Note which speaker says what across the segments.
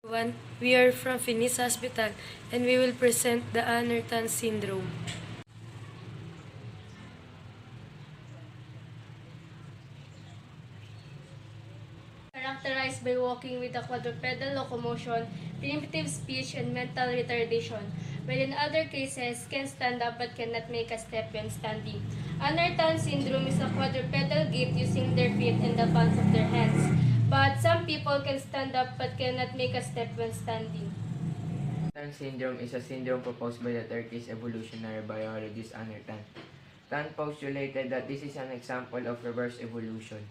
Speaker 1: We are from Finis Hospital and we will present the Uner syndrome.
Speaker 2: Characterized by walking with a quadrupedal locomotion, primitive speech, and mental retardation, while in other cases can stand up but cannot make a step when standing. Uner syndrome is a quadrupedal gait using their feet and the palms of their hands, but some people can stand up but cannot make a step when standing.
Speaker 3: Tan syndrome is a syndrome proposed by the Turkish evolutionary biologist Uner Tan. Tan postulated that this is an example of reverse evolution.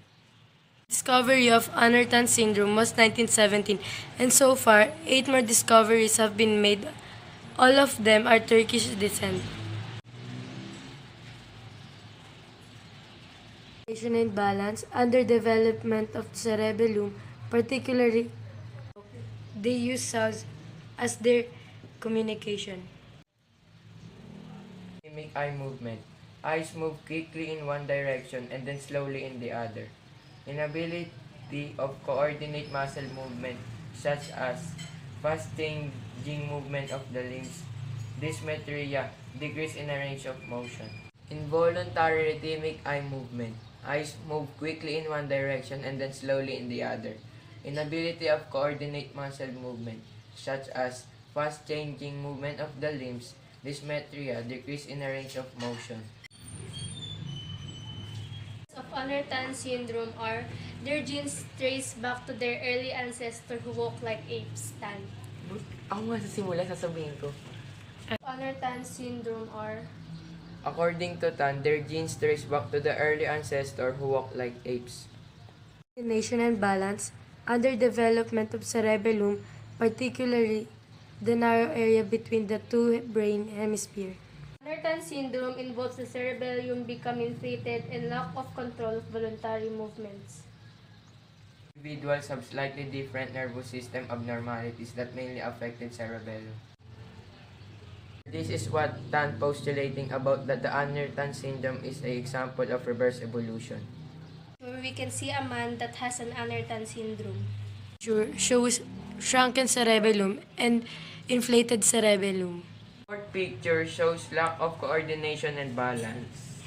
Speaker 1: Discovery of Uner syndrome was 1917, and so far, 8 more discoveries have been made. All of them are Turkish descent. And balance, underdevelopment of the cerebellum, particularly they use sounds as their communication.
Speaker 3: Mimic eye movement. Eyes move quickly in one direction and then slowly in the other. Inability of coordinate muscle movement such as fast changing movement of the limbs. Dysmetria, decrease in a range of motion. Involuntary rhythmic eye movement. Eyes move quickly in one direction and then slowly in the other. Inability of coordinate muscle movement, such as fast changing movement of the limbs. Dysmetria, decrease in a range of motion.
Speaker 2: Of Uner syndrome are their genes traced back to their early ancestor who walk like apes. Tan.
Speaker 3: Ako nga sa simula, sasabihin ko.
Speaker 2: Uner syndrome are
Speaker 3: According to Tan, their genes trace back to the early ancestor who walked like apes.
Speaker 1: Coordination and balance, underdevelopment of cerebellum, particularly the narrow area between the two brain hemispheres.
Speaker 2: Uner syndrome involves the cerebellum becoming inflated and lack of control of voluntary movements.
Speaker 3: Individuals have slightly different nervous system abnormalities that mainly affected cerebellum. This is what Tan postulating about that the Uner syndrome is an example of reverse evolution.
Speaker 2: Where we can see a man that has an Uner syndrome.
Speaker 1: Shows shrunken cerebellum and inflated cerebellum.
Speaker 3: Fourth picture shows lack of coordination and balance.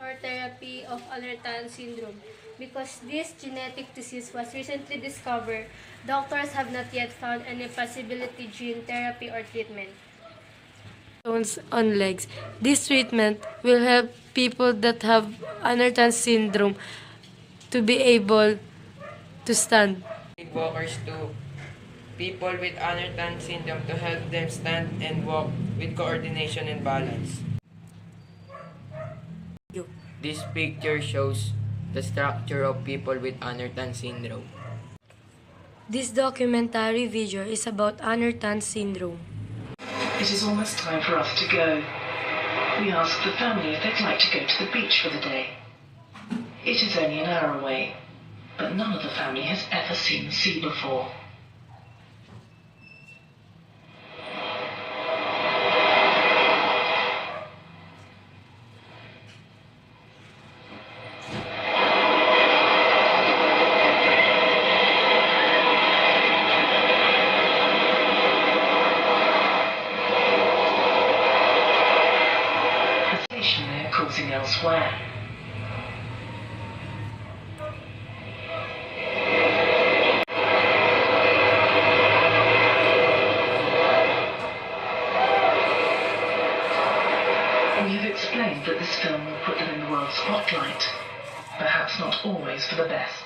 Speaker 2: Or therapy of Uner syndrome. Because this genetic disease was recently discovered, doctors have not yet found any possibility gene therapy or treatment.
Speaker 1: Stones on legs. This treatment will help people that have Uner syndrome to be able to stand.
Speaker 3: Walkers to people with Uner syndrome to help them stand and walk with coordination and balance. This picture shows the structure of people with Uner syndrome.
Speaker 1: This documentary video is about Uner syndrome.
Speaker 4: It is almost time for us to go. We asked the family if they'd like to go to the beach for the day. It is only an hour away, but none of the family has ever seen the sea before. They're causing elsewhere. We have explained that this film will put them in the world's spotlight, perhaps not always for the best.